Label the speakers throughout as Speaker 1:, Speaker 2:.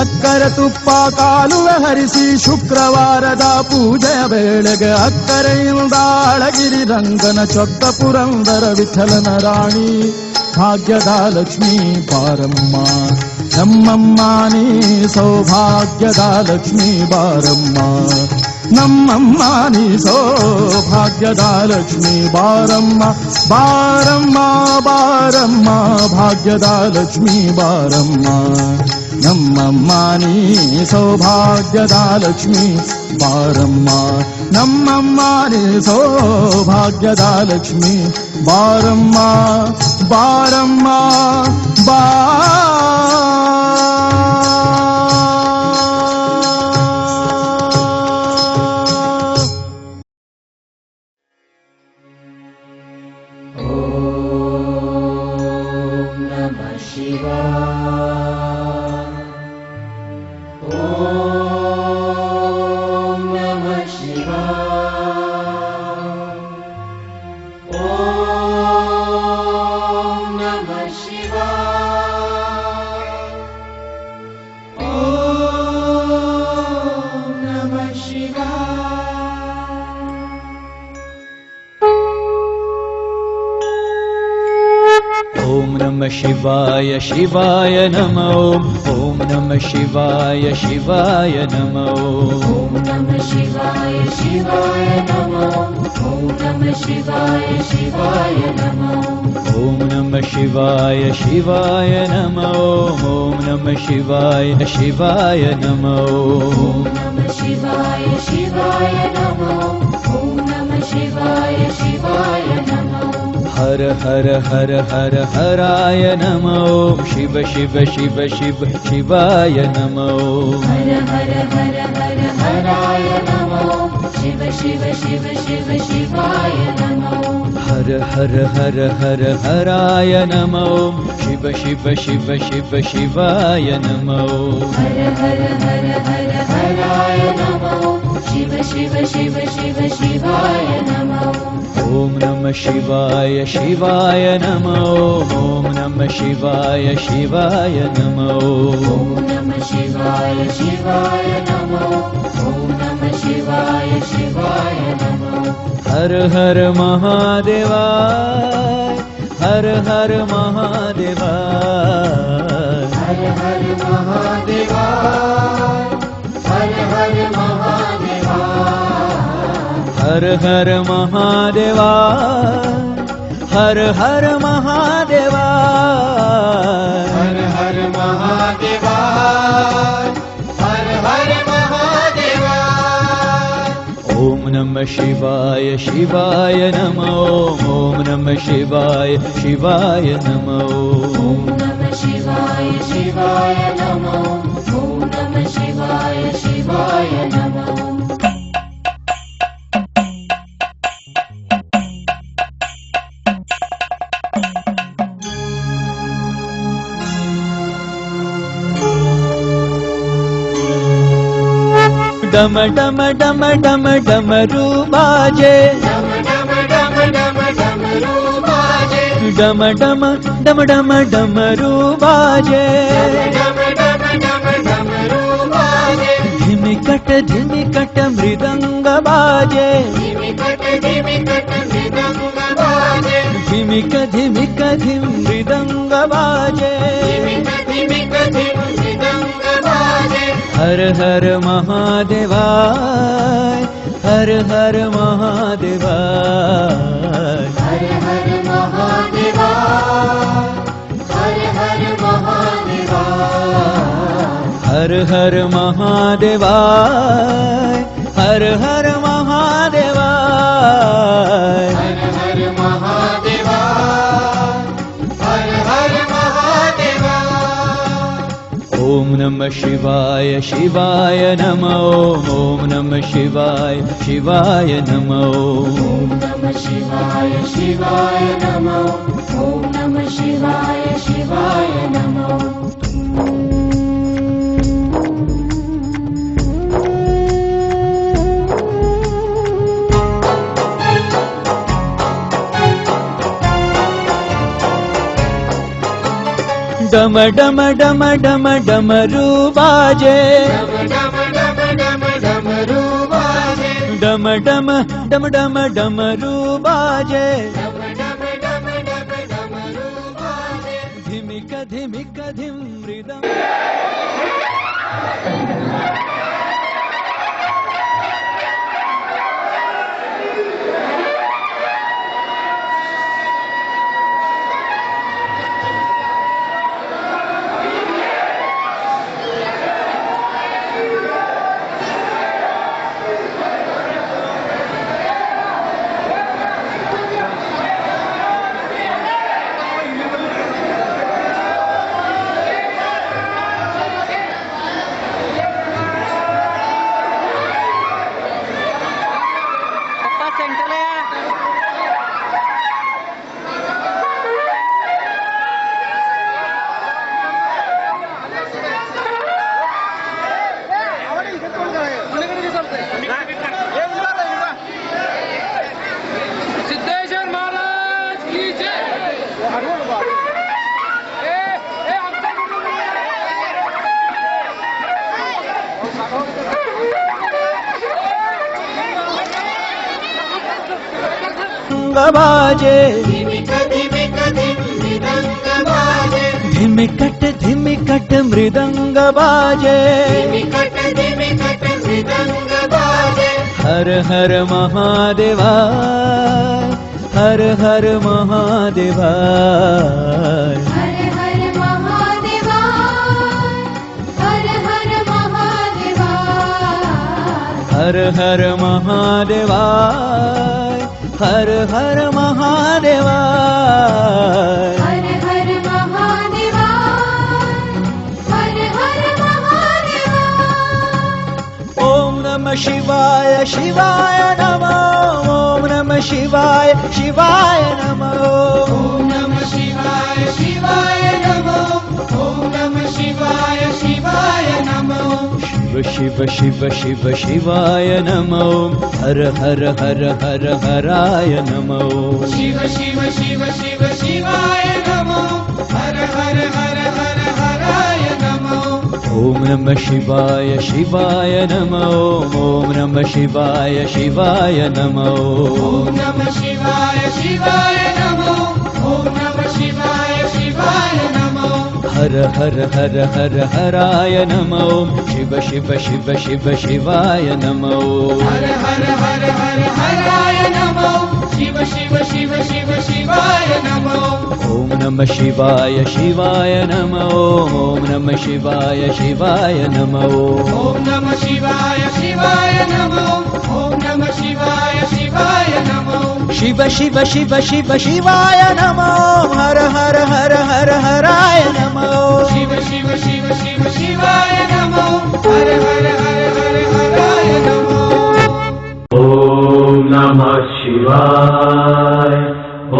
Speaker 1: ಸಕ್ಕರೆ ತುಪ್ಪ ಕಾಲುವೆ ಹರಿಸಿ ಶುಕ್ರವಾರದ ಪೂಜೆಯ ವೇಳೆಗೆ ಅಕ್ಕರೆಯಿಂದ ಅಳಗಿರಿ ರಂಗನ ಚೊಕ್ಕ ಪುರಂದರ ವಿಠಲನ ರಾಣಿ ಭಾಗ್ಯದ ಲಕ್ಷ್ಮೀ ಬಾರಮ್ಮ ನಮ್ಮಮ್ಮ ನೀ ಸೌಭಾಗ್ಯದ ಲಕ್ಷ್ಮೀ ಬಾರಮ್ಮ ನಮ್ಮಮ್ಮ ನೀ ಸೌಭಾಗ್ಯದ ಲಕ್ಷ್ಮೀ ಬಾರಮ್ಮ ಬಾರಮ್ಮ ಬಾರಮ್ಮ ಭಾಗ್ಯದ ಲಕ್ಷ್ಮೀ ಬಾರಮ್ಮ ನಮ್ಮಮ್ಮ ನೀ ಸೌಭಾಗ್ಯದ ಲಕ್ಷ್ಮೀ ಬಾರಮ್ಮ ನಮ್ಮಮ್ಮ ನೀ ಸೌಭಾಗ್ಯದ ಲಕ್ಷ್ಮೀ ಬಾರಮ್ಮ ಬಾರಮ್ಮ ಬಾ
Speaker 2: शिवाय शिवाय नमो ओम नमः शिवाय शिवाय नमो
Speaker 3: ओम नमः शिवाय शिवाय नमो ओम नमः शिवाय शिवाय नमो
Speaker 2: ओम नमः शिवाय शिवाय नमो ओम नमः शिवाय शिवाय नमो
Speaker 3: ओम नमः शिवाय शिवाय नमो ओम नमः शिवाय शिवाय नमो
Speaker 2: हर हर हर हर हराय नमो शिव शिव शिव शिव शिवाय नमो
Speaker 3: हर हर हर हर हराय नमो शिव शिव शिव शिव शिवाय नमो
Speaker 2: हर हर हर हर हराय नमो शिव शिव शिव शिव शिवाय नमो
Speaker 3: हर हर हर हर हराय नमो शिव शिव शिव शिव शिवाय नमो
Speaker 2: ओम नमः शिवाय शिवाय नमो ओम नमः शिवाय शिवाय नमो
Speaker 3: ओम नमः शिवाय शिवाय नमो ओम नमः शिवाय शिवाय नमो
Speaker 2: हर हर महादेवाय हर हर महादेवाय
Speaker 3: हर हर महादेवाय हर हर महादेवाय
Speaker 2: हर हर महादेवाय हर हर महादेवाय
Speaker 3: हर हर महादेवाय हर हर महादेवाय
Speaker 2: ओम नमः शिवाय शिवाय नमो ओम नमः शिवाय शिवाय नमो
Speaker 3: ओम नमः शिवाय शिवाय नमो ओम नमः शिवाय शिवाय नमो
Speaker 2: डम डम डम डम डमरू बाजे
Speaker 3: डम डम डम डम डमरू बाजे
Speaker 2: डम डम डम डम डमरू बाजे
Speaker 3: डम डम डम डमरू बाजे
Speaker 2: धिमिकट मृदंग बाजे
Speaker 3: धिमिकट मृदंग बाजे
Speaker 2: धिमिक धिमिक धिम मृदंग बाजे
Speaker 3: धिमिक मृदंग बाजे
Speaker 2: हर हर महादेवाय हर हर महादेवाय
Speaker 3: हर हर महादेवाय हर हर महादेवाय
Speaker 2: हर हर महादेवाय हर हर महादेवाय
Speaker 3: हर हर महादेवाय हर हर महादेवाय
Speaker 2: ओम नमः शिवाय शिवाय नमो ओम नमः शिवाय शिवाय नमो
Speaker 3: ओम नमः शिवाय शिवाय नमो ओम नमः शिवाय शिवाय नमो
Speaker 2: डम डम डम डम डमरू बाजे डम डम डम डम डमरू बाजे धिमिक धिमिक धिम मृदम बाजे धिमिकट धिमिकट मृदंग बाजे हर हर महादेवा हर हर महादेवा
Speaker 3: हर हर महादेवा हर हर महादेवा
Speaker 2: हर हर महादेवा हर हर महादेवा
Speaker 3: हर हर महादेवा हर हर महादेवा
Speaker 2: ओम नमः शिवाय शिवाय नमः ओम नमः शिवाय शिवाय नमः
Speaker 4: ओम नमः शिवाय शिवाय नमः ओम नमः शिवाय शिवाय नमः
Speaker 2: शिव शिव शिव शिवाय नमो हर हर हर हर हराय नमो
Speaker 4: शिव शिव शिव शिव शिवाय नमः हर हर हर हर हराय नमः
Speaker 2: ओम नमः शिवाय शिवाय नमो ओम नमः शिवाय शिवाय नमो
Speaker 4: ओम नमः शिवाय शिवाय नमः ओम नमः शिवाय शिवाय नमः
Speaker 2: हर हर हर हर हराय नमो शिव शिव शिव शिव शिवाय नमो
Speaker 4: हर हर हर हर हराय नमः शिव शिव शिव शिव शिवाय नमः
Speaker 2: ओम नमः शिवाय शिवाय नमो ओम नमः शिवाय शिवाय नमो
Speaker 4: ओम नमः शिवाय शिवाय नमः ओम नमः शिवाय शिवाय नमः
Speaker 2: शिव शिव शिव शिव शिवाय नमो हर हर हर हर हराय नमो
Speaker 4: शिव शिव शिव शिव शिवाय नमः हर हर हर हर हराय नमः
Speaker 5: ओम नमः शिवाय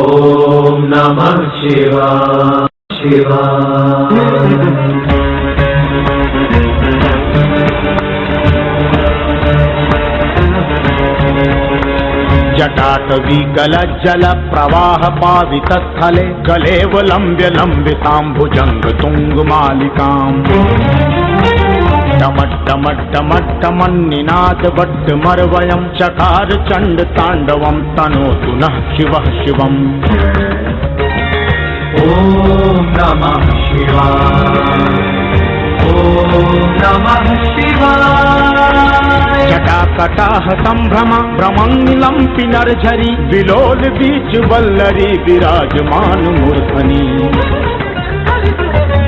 Speaker 5: ओम नमः शिवाय शिवाय
Speaker 6: जटाटवी गलज्जल प्रवाह पावित स्थले गलेवलम्ब्य लम्बिताम्बुजङ्ग तुङ्गमालिकाम् टमट्टमट्टमट्टमन्निनादवट्टमर्वयम् चकार चण्ड ताण्डवम् तनोतु नः शिवः शिवम्
Speaker 5: ओम नमः शिवाय ओम नमः शिवाय
Speaker 6: जटाकटाह सम्भ्रम भ्रमङ्गिलम्पि नरझरी विलोल बीच वल्लरी विराजमान मूर्धनि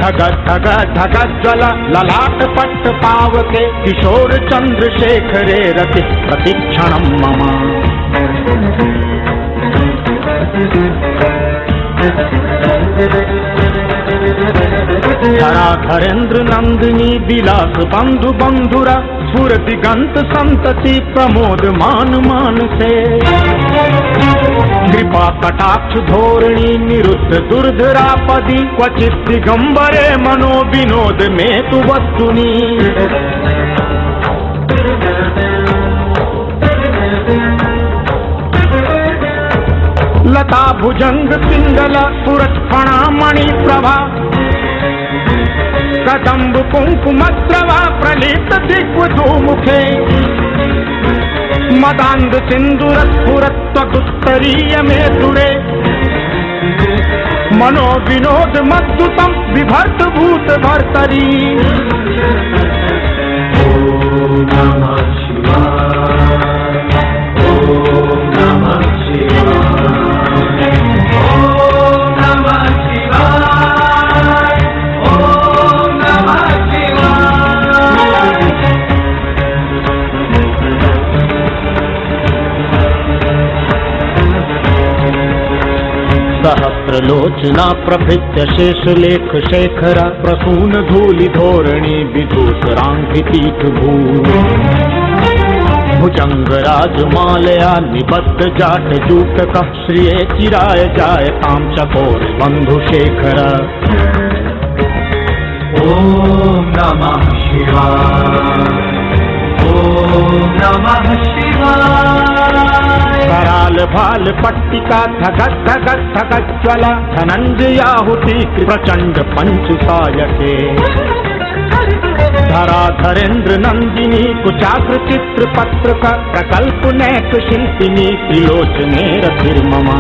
Speaker 6: धग धग धग ज्वल ललाट पट्ट पावके किशोर चन्द्रशेखरे रति प्रतिक्षणं मम धराधरेन्द्र नंदिनी विलास बंधु बंधुरा स्फुर दिगंत संतति प्रमोद मान मान से कृपा कटाक्ष धोरणी निरुद्ध दुर्धरापदी क्वचित दिगंबरे मनो विनोद में तु वस्तुनि लता भुजंग पिंगल पुरस्फणा मणि प्रभा कदम्ब कुङ्कुमद्रवा प्रलिप्त दिग्वधूमुखे मदान्ध सिन्दूरस्फुरत्वगुत्तरीय मेतुरे मनो विनोद मद्दुतं बिभर्त भूत भर्तरी
Speaker 5: ॐ नमः शिवाय ॐ नमः शिवाय ॐ नमः शिवाय ॐ नमः शिवाय
Speaker 6: सहस्रलोचना प्रभृत्य शेषलेख शेखरा प्रसून धूलि धोरणी विदूषराङ्घ्रिपीठ भू भुजंगराज मालया निबद्ध जाट जूटक श्रिये चिराय जाय तां चकोर बंधु शेखर
Speaker 5: ॐ नमः शिवाय ॐ नमः शिवाय
Speaker 6: कराल भाल पट्टिका धगत धगत धगत ज्वला धनंजयाहुति प्रचंड पंचसायके धराधरेन्द्र नंदिनी कुचाग्र चित्र पत्रक प्रकल्प नैक शिल्पिनी त्रिलोचने रथिर्ममा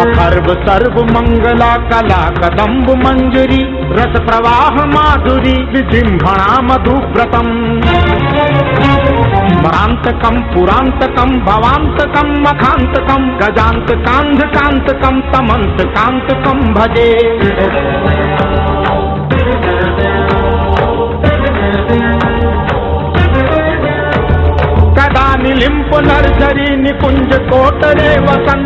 Speaker 6: अखर्व सर्व मंगला कला कदम्ब मंजरी रस प्रवाह माधुरी विजृंभणा मधुव्रतम मरांतकम पुरांतकम भवांतकम मखांतकम गजांतकांधकांतकम तमंतकांतकम भजे कदा निलिंप नर्सरी निकुंज कोटरे वसन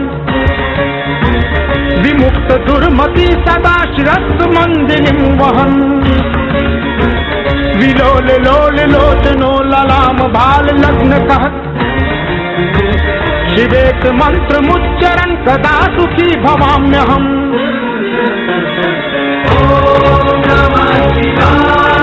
Speaker 6: विमुक्त दुर्मति सदा शिरस्स मंदिनीं वहन विलोल लोल लोचनो ललाम भाल लग्न कहत शिवेत मंत्र मुच्चरन कदा सुखी भवाम्यहम
Speaker 5: ॐ नमः शिवाय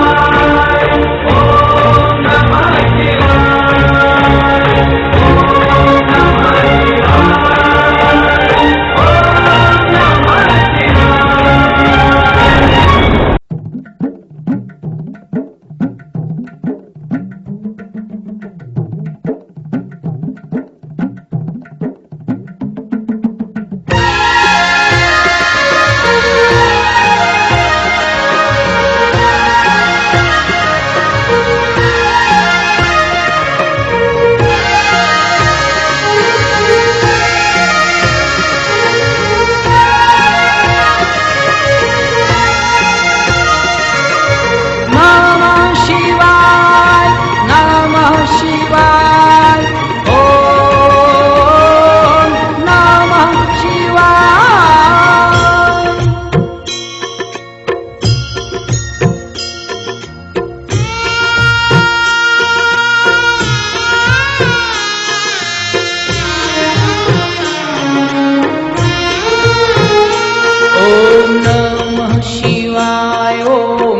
Speaker 5: ॐ नमः शिवाय ॐ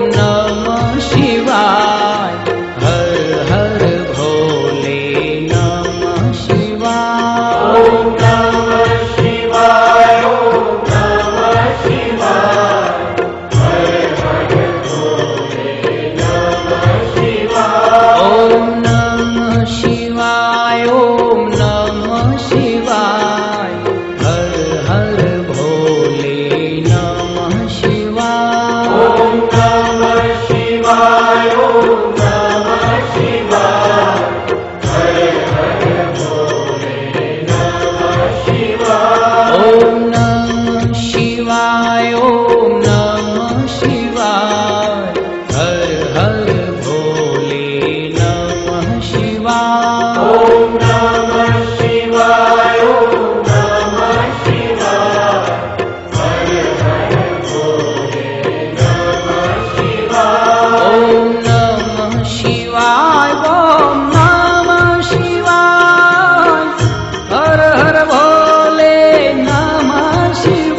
Speaker 5: नमः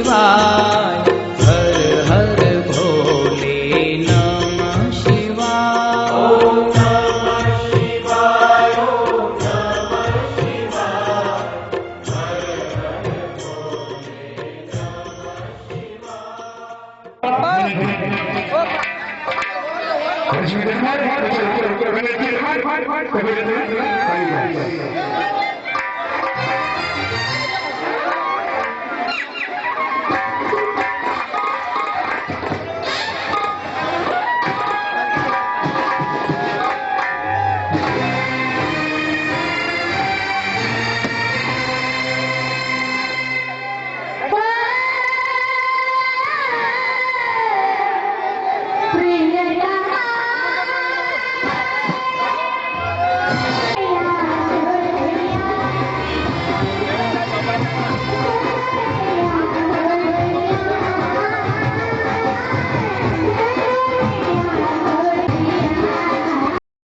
Speaker 2: शिवाय हर हर भोले नमः शिवाय ओम नमः शिवाय ओम नमः शिवाय हर हर भोले नमः शिवाय